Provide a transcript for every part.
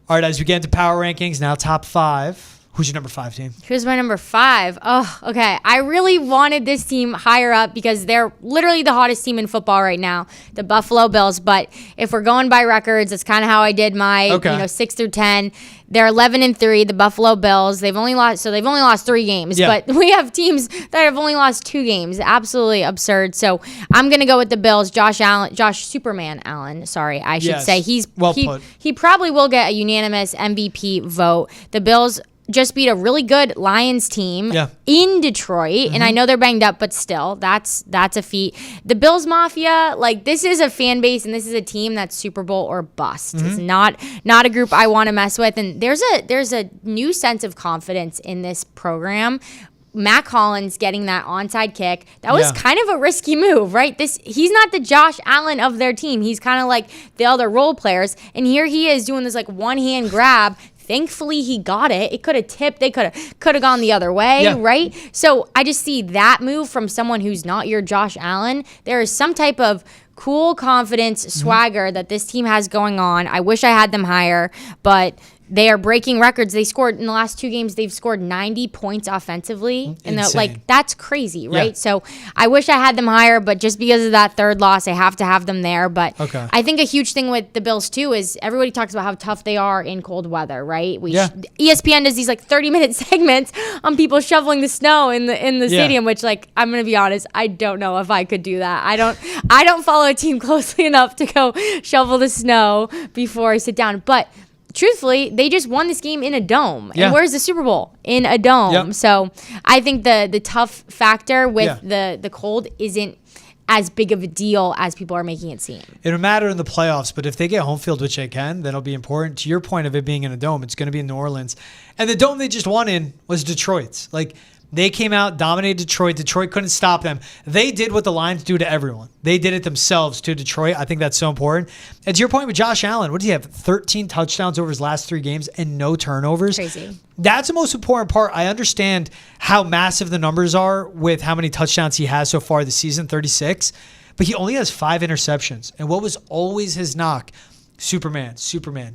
All right, as we get into power rankings, now top 5. Who's your number 5 team? Here's my number 5. Oh, okay. I really wanted this team higher up because they're literally the hottest team in football right now, the Buffalo Bills. But if we're going by records, that's kind of how I did my 6 through 10. They're 11-3, the Buffalo Bills. They've only lost 3 games. Yeah. But we have teams that have only lost 2 games. Absolutely absurd. So I'm gonna go with the Bills. Josh Superman Allen. Sorry, I should say he probably will get a unanimous MVP vote. The Bills just beat a really good Lions team in Detroit. And I know they're banged up, but still, that's a feat. The Bills Mafia, this is a fan base and this is a team that's Super Bowl or bust. It's not a group I want to mess with. And there's a new sense of confidence in this program. Mac Hollins getting that onside kick. That was kind of a risky move, right? He's not the Josh Allen of their team. He's kind of like the other role players. And here he is doing this one-hand grab. Thankfully, he got it. It could have tipped. They could have gone the other way, right? So I just see that move from someone who's not your Josh Allen. There is some type of cool confidence, swagger that this team has going on. I wish I had them higher, but they are breaking records. They scored in the last 2 games. They've scored 90 points offensively. And that's crazy, right? Yeah. So I wish I had them higher, but just because of that third loss, I have to have them there. But I think a huge thing with the Bills too is everybody talks about how tough they are in cold weather, right? ESPN does these 30-minute segments on people shoveling the snow in the stadium, which I'm gonna be honest, I don't know if I could do that. I don't follow a team closely enough to go shovel the snow before I sit down. But truthfully, they just won this game in a dome. And where's the Super Bowl? In a dome. So I think the tough factor with the cold isn't as big of a deal as people are making it seem. It'll matter in the playoffs, but if they get home field, which they can, then it'll be important. To your point of it being in a dome, it's going to be in New Orleans. And the dome they just won in was Detroit's. They came out, dominated Detroit. Detroit couldn't stop them. They did what the Lions do to everyone. They did it themselves to Detroit. I think that's so important. And to your point with Josh Allen, what did he have? 13 touchdowns over his last 3 games and no turnovers. Crazy. That's the most important part. I understand how massive the numbers are with how many touchdowns he has so far this season, 36. But he only has 5 interceptions. And what was always his knock? Superman,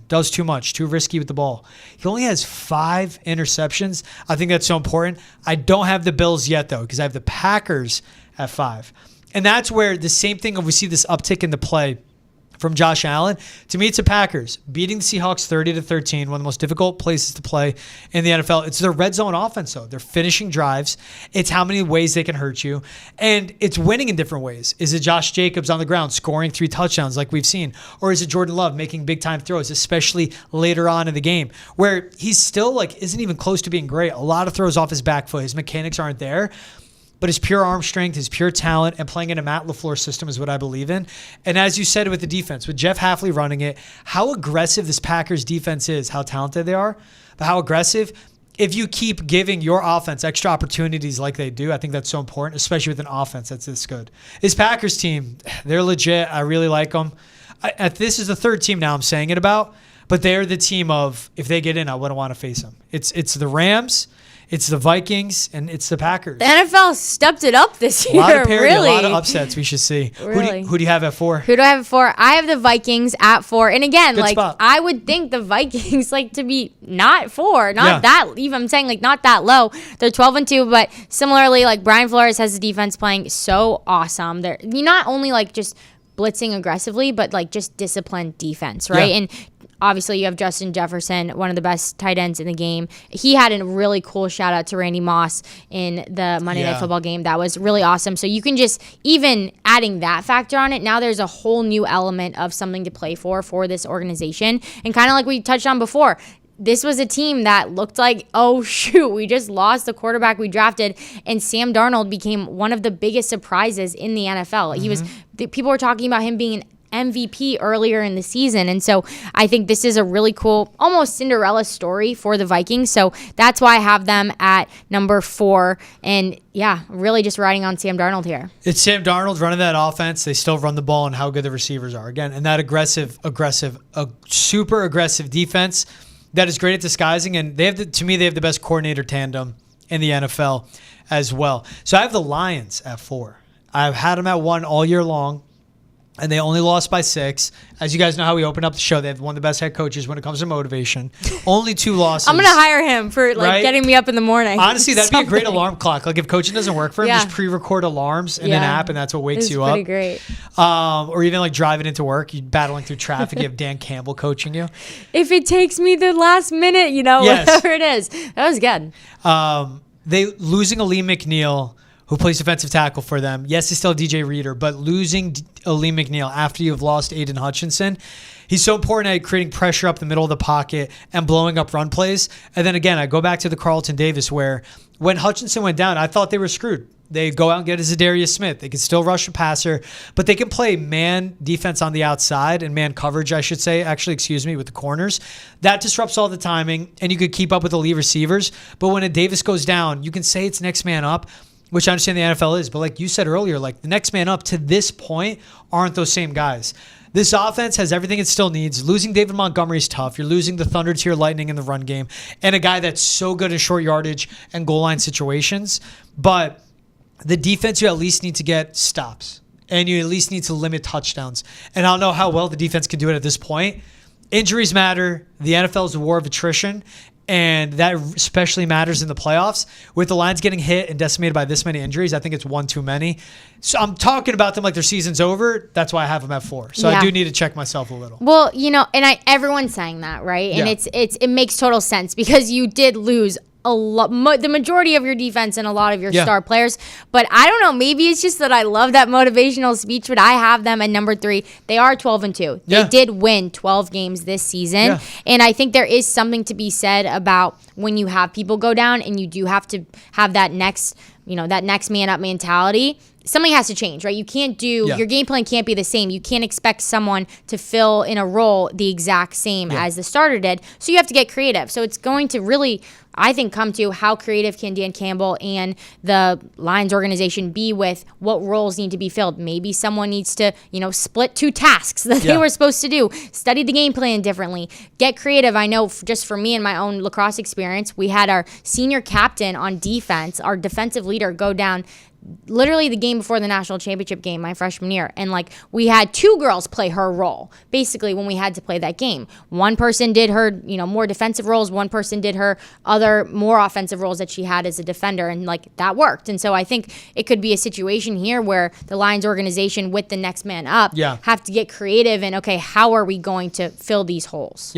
does too much, too risky with the ball. He only has 5 interceptions. I think that's so important. I don't have the Bills yet, though, because I have the Packers at 5. And that's where the same thing, if we see this uptick in the play from Josh Allen, to me, it's the Packers beating the Seahawks 30-13, one of the most difficult places to play in the NFL. It's their red zone offense, though. They're finishing drives. It's how many ways they can hurt you. And it's winning in different ways. Is it Josh Jacobs on the ground scoring 3 touchdowns like we've seen? Or is it Jordan Love making big-time throws, especially later on in the game, where he's still isn't even close to being great? A lot of throws off his back foot. His mechanics aren't there. But his pure arm strength, his pure talent, and playing in a Matt LaFleur system is what I believe in. And as you said with the defense, with Jeff Hafley running it, how aggressive this Packers defense is, how talented they are, but how aggressive. If you keep giving your offense extra opportunities like they do, I think that's so important, especially with an offense that's this good. This Packers team, they're legit. I really like them. This is the 3rd team now I'm saying it about, but they're the team of, if they get in, I wouldn't want to face them. It's the Rams. It's the Vikings, and it's the Packers. The NFL stepped it up this year, a lot of parity, really. A lot of upsets we should see. Really. Who do you have at 4? Who do I have at 4? I have the Vikings at 4. And again, Good spot. I would think the Vikings to be not 4, not that, even I'm saying not that low. They're 12-2, but similarly, Brian Flores has the defense playing so awesome. They're not only just blitzing aggressively, but just disciplined defense, right? And obviously, you have Justin Jefferson, one of the best tight ends in the game. He had a really cool shout out to Randy Moss in the Monday Night Football game. That was really awesome. So you can just, even adding that factor on it, now there's a whole new element of something to play for this organization. And kind of like we touched on before, this was a team that looked like, oh, shoot, we just lost the quarterback we drafted, and Sam Darnold became one of the biggest surprises in the NFL. People were talking about him being an MVP earlier in the season. And so I think this is a really cool, almost Cinderella story for the Vikings. So that's why I have them at number 4. And really just riding on Sam Darnold here. It's Sam Darnold running that offense. They still run the ball and how good the receivers are. Again, and that super aggressive defense that is great at disguising. And to me, they have the best coordinator tandem in the NFL as well. So I have the Lions at 4. I've had them at 1 all year long. and they only lost by 6. As you guys know how we opened up the show, they have one of the best head coaches when it comes to motivation. Only 2 losses. I'm going to hire him for getting me up in the morning. Honestly, that'd be a great alarm clock. Like if coaching doesn't work for him, just pre-record alarms in an app, and that's what wakes you up. Pretty great. Or even like driving into work, you battling through traffic, you have Dan Campbell coaching you. If it takes me the last minute, whatever it is. That was good. They losing Alim McNeill, who plays defensive tackle for them. Yes, he's still DJ Reader, but losing Alim McNeill after you've lost Aiden Hutchinson, he's so important at creating pressure up the middle of the pocket and blowing up run plays. And then again, I go back to the Carlton Davis where when Hutchinson went down, I thought they were screwed. They go out and get a Zadarius Smith. They can still rush a passer, but they can play man defense on the outside and man coverage, I should say, with the corners. That disrupts all the timing, and you could keep up with the lead receivers. But when a Davis goes down, you can say it's next man up, which I understand the NFL is, but like you said earlier, like the next man up to this point aren't those same guys. This offense has everything it still needs. Losing David Montgomery is tough. You're losing the Thunder to your Lightning in the run game and a guy that's so good in short yardage and goal line situations. But the defense, you at least need to get stops and you at least need to limit touchdowns. And I don't know how well the defense can do it at this point. Injuries matter. The NFL is a war of attrition. And that especially matters in the playoffs. With the Lions getting hit and decimated by this many injuries, I think it's one too many. So I'm talking about them like their season's over. That's why I have them at 4. So I do need to check myself a little. Well, and everyone's saying that, right? And it makes total sense because you did lose a lot, the majority of your defense and a lot of your star players. But I don't know. Maybe it's just that I love that motivational speech, but I have them at number 3. They are 12-2. They did win 12 games this season. Yeah. And I think there is something to be said about when you have people go down and you do have to have that next man up mentality. Something has to change, right? You can't your game plan can't be the same. You can't expect someone to fill in a role the exact same as the starter did. So you have to get creative. So it's going to really, I think, come to how creative can Dan Campbell and the Lions organization be with what roles need to be filled. Maybe someone needs to, split 2 tasks that they were supposed to do, study the game plan differently, get creative. I know just for me and my own lacrosse experience, we had our senior captain on defense, our defensive leader, go down literally the game before the national championship game my freshman year, and we had 2 girls play her role basically when we had to play that game. One person did her more defensive roles, one person did her other more offensive roles that she had as a defender, and that worked. And so I think it could be a situation here where the Lions organization with the next man up have to get creative and how are we going to fill these holes?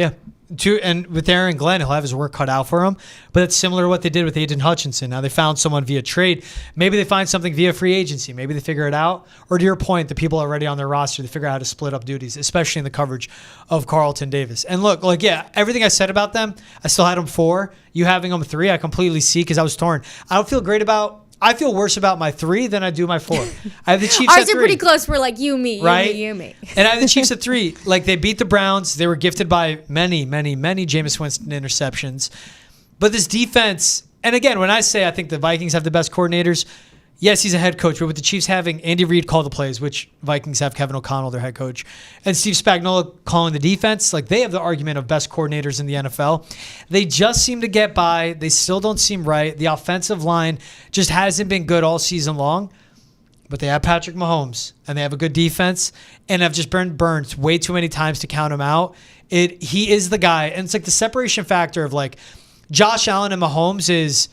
And with Aaron Glenn, he'll have his work cut out for him. But it's similar to what they did with Aiden Hutchinson. Now they found someone via trade. Maybe they find something via free agency. Maybe they figure it out. Or to your point, the people already on their roster, they figure out how to split up duties, especially in the coverage of Carlton Davis. And look, everything I said about them, I still had them 4. You having them 3, I completely see because I was torn. I feel worse about my 3 than I do my 4. I have the Chiefs Ours at 3. Are pretty close. We're you, me, right? you, me. And I have the Chiefs at 3. They beat the Browns. They were gifted by many, many, many Jameis Winston interceptions. But this defense, and again, when I say I think the Vikings have the best coordinators, yes, he's a head coach, but with the Chiefs having Andy Reid call the plays, which Vikings have Kevin O'Connell, their head coach, and Steve Spagnuolo calling the defense, they have the argument of best coordinators in the NFL. They just seem to get by. They still don't seem right. The offensive line just hasn't been good all season long, but they have Patrick Mahomes, and they have a good defense, and have just been burned way too many times to count him out. He is the guy, and it's the separation factor of Josh Allen and Mahomes is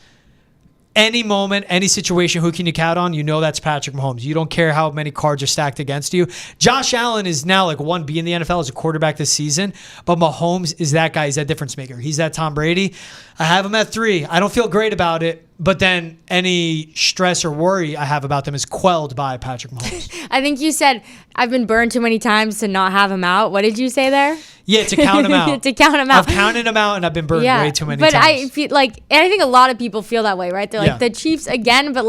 any moment, any situation, who can you count on? That's Patrick Mahomes. You don't care how many cards are stacked against you. Josh Allen is now 1B in the NFL as a quarterback this season, but Mahomes is that guy. He's that difference maker. He's that Tom Brady. I have him at 3. I don't feel great about it, but then any stress or worry I have about them is quelled by Patrick Mahomes. I think you said, I've been burned too many times to not have him out. What did you say there? Yeah, to count him out. To count him out. I've counted him out, and I've been burned way too many times. But I feel and I think a lot of people feel that way, right? They're the Chiefs again, but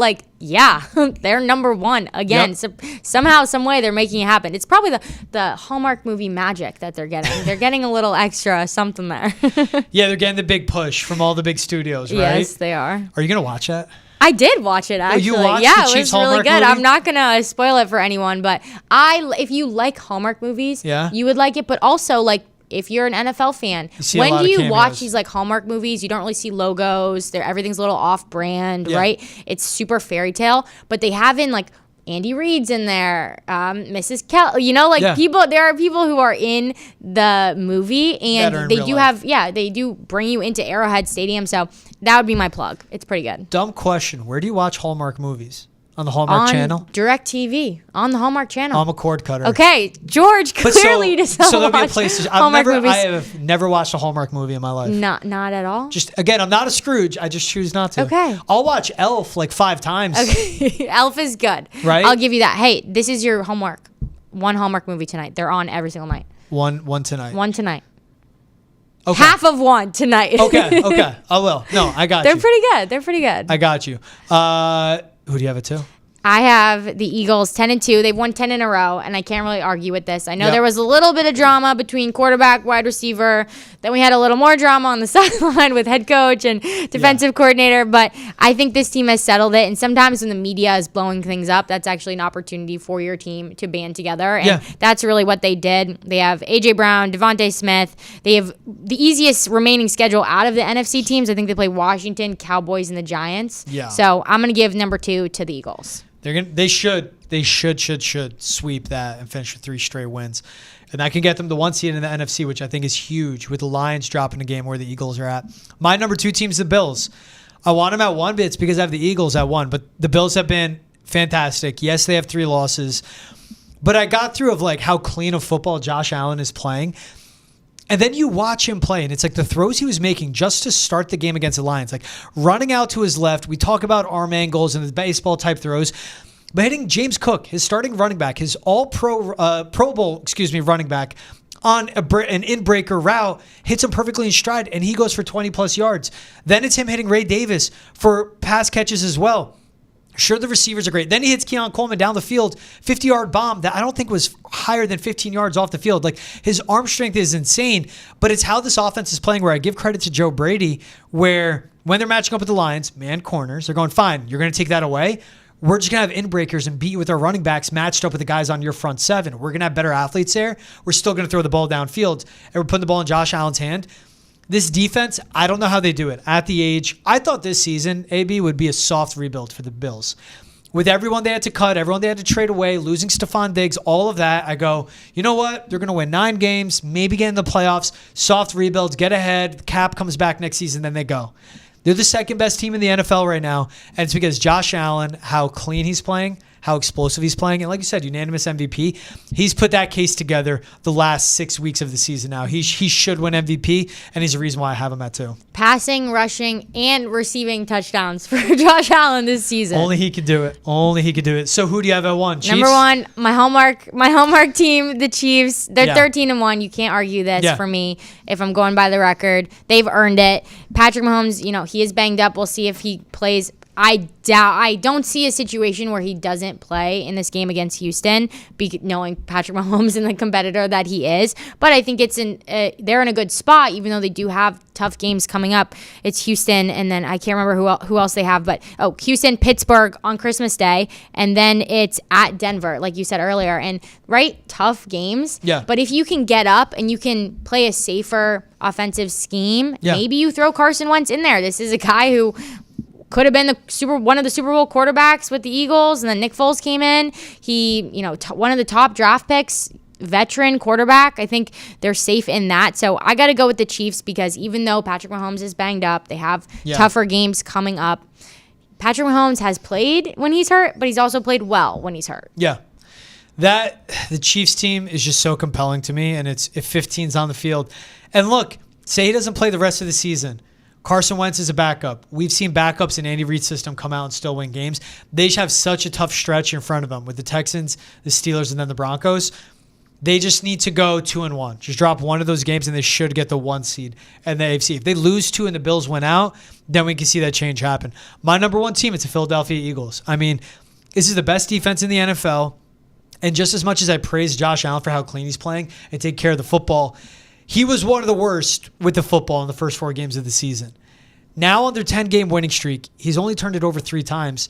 they're number 1 again. Yep. So somehow, some way, they're making it happen. It's probably the Hallmark movie magic that they're getting. They're getting a little extra something there. Yeah, they're getting the big push from all the big studios, right? Yes, they are. Are you going to watch that? I did watch it, actually. You watched the Chiefs it was Hallmark really good. movie? I'm not going to spoil it for anyone, but if you like Hallmark movies, you would like it. But also, if you're an NFL fan, when do you watch these Hallmark movies? You don't really see logos. Everything's a little off-brand, right? It's super fairy tale. But they have in Andy Reid's in there, Mrs. Kell. People. There are people who are in the movie, and they do have, they do bring you into Arrowhead Stadium. So that would be my plug. It's pretty good. Dumb question: where do you watch Hallmark movies? On the Hallmark channel? DirecTV. On the Hallmark channel. I'm a cord cutter. Okay, George clearly does not there'll watch be a place Hallmark movies. I have never watched a Hallmark movie in my life. Not at all? Just, again, I'm not a Scrooge. I just choose not to. Okay. I'll watch Elf like 5 times. Okay. Elf is good. Right? I'll give you that. Hey, this is your homework. One Hallmark movie tonight. They're on every single night. One tonight. One tonight. Okay. Half of one tonight. Okay. I will. No, I got you. They're pretty good. I got you. Who do you have it to? I have the Eagles 10-2. They've won 10 in a row, and I can't really argue with this. I know there was a little bit of drama between quarterback, wide receiver. Then we had a little more drama on the sideline with head coach and defensive coordinator. But I think this team has settled it. And sometimes when the media is blowing things up, that's actually an opportunity for your team to band together. And that's really what they did. They have A.J. Brown, Devontae Smith. They have the easiest remaining schedule out of the NFC teams. I think they play Washington, Cowboys, and the Giants. Yeah. So I'm going to give number 2 to the Eagles. They should sweep that and finish with 3 straight wins. And that can get them the 1 seed in the NFC, which I think is huge, with the Lions dropping a game where the Eagles are at. My number 2 team is the Bills. I want them at 1, but it's because I have the Eagles at 1. But the Bills have been fantastic. Yes, they have 3 losses. But I got through of like how clean of football Josh Allen is playing. And then you watch him play, and it's like the throws he was making just to start the game against the Lions, like running out to his left. We talk about arm angles and the baseball type throws, but hitting James Cook, his starting running back, his Pro Bowl running back, on an in-breaker route, hits him perfectly in stride, and he goes for 20-plus yards. Then it's him hitting Ray Davis for pass catches as well. Sure, the receivers are great. Then he hits Keon Coleman down the field, 50-yard bomb that I don't think was higher than 15 yards off the field. Like, his arm strength is insane, but it's how this offense is playing, where I give credit to Joe Brady, where when they're matching up with the Lions, man corners, they're going, fine, you're going to take that away. We're just going to have in-breakers and beat you with our running backs matched up with the guys on your front 7. We're going to have better athletes there. We're still going to throw the ball downfield, and we're putting the ball in Josh Allen's hand. This defense, I don't know how they do it. At the age, I thought this season, AB, would be a soft rebuild for the Bills. With everyone they had to cut, everyone they had to trade away, losing Stephon Diggs, all of that, I go, you know what? They're going to win 9 games, maybe get in the playoffs, soft rebuilds, get ahead, the cap comes back next season, then they go. They're the second best team in the NFL right now, and it's because Josh Allen, how clean he's playing, how explosive he's playing, and like you said, unanimous MVP. He's put that case together the last 6 weeks of the season now. He should win MVP, and he's the reason why I have him at 2. Passing, rushing, and receiving touchdowns for Josh Allen this season. Only he could do it. So who do you have at 1? Chiefs? Number 1, my hallmark team, the Chiefs. They're 13-1. You can't argue this for me if I'm going by the record. They've earned it. Patrick Mahomes, he is banged up. We'll see if he plays. I don't see a situation where he doesn't play in this game against Houston, knowing Patrick Mahomes and the competitor that he is. But I think they're in a good spot, even though they do have tough games coming up. It's Houston, and then I can't remember who else they have, but Houston, Pittsburgh on Christmas Day, and then it's at Denver, like you said earlier. And tough games. Yeah. But if you can get up and you can play a safer offensive scheme, maybe you throw Carson Wentz in there. This is a guy who could have been one of the Super Bowl quarterbacks with the Eagles, and then Nick Foles came in. He, one of the top draft picks, veteran quarterback. I think they're safe in that. So I got to go with the Chiefs, because even though Patrick Mahomes is banged up, they have tougher games coming up. Patrick Mahomes has played when he's hurt, but he's also played well when he's hurt. Yeah. The Chiefs team is just so compelling to me, and if 15's on the field. And look, say he doesn't play the rest of the season. Carson Wentz is a backup. We've seen backups in Andy Reid's system come out and still win games. They just have such a tough stretch in front of them with the Texans, the Steelers, and then the Broncos. They just need to go 2-1. Just drop one of those games, and they should get the 1 seed in the AFC. If they lose 2 and the Bills win out, then we can see that change happen. My number 1 team is the Philadelphia Eagles. I mean, this is the best defense in the NFL. And just as much as I praise Josh Allen for how clean he's playing and take care of the football, he was one of the worst with the football in the first 4 games of the season. Now on their 10-game winning streak, he's only turned it over 3 times.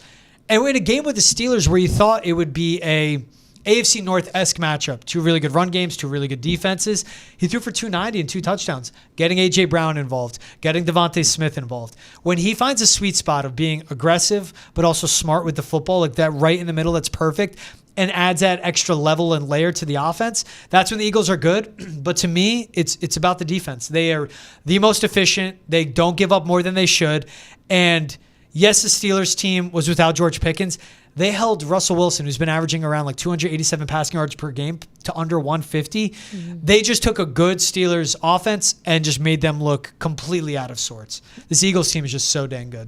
And in a game with the Steelers where you thought it would be a AFC North-esque matchup. 2 really good run games, 2 really good defenses. He threw for 290 and 2 touchdowns, getting A.J. Brown involved, getting Devontae Smith involved. When he finds a sweet spot of being aggressive but also smart with the football, like that right in the middle, that's perfect, and adds that extra level and layer to the offense, that's when the Eagles are good. But to me, it's about the defense. They are the most efficient. They don't give up more than they should. And yes, the Steelers team was without George Pickens. They held Russell Wilson, who's been averaging around like 287 passing yards per game, to under 150. They just took a good Steelers offense and just made them look completely out of sorts. This Eagles team is just so dang good.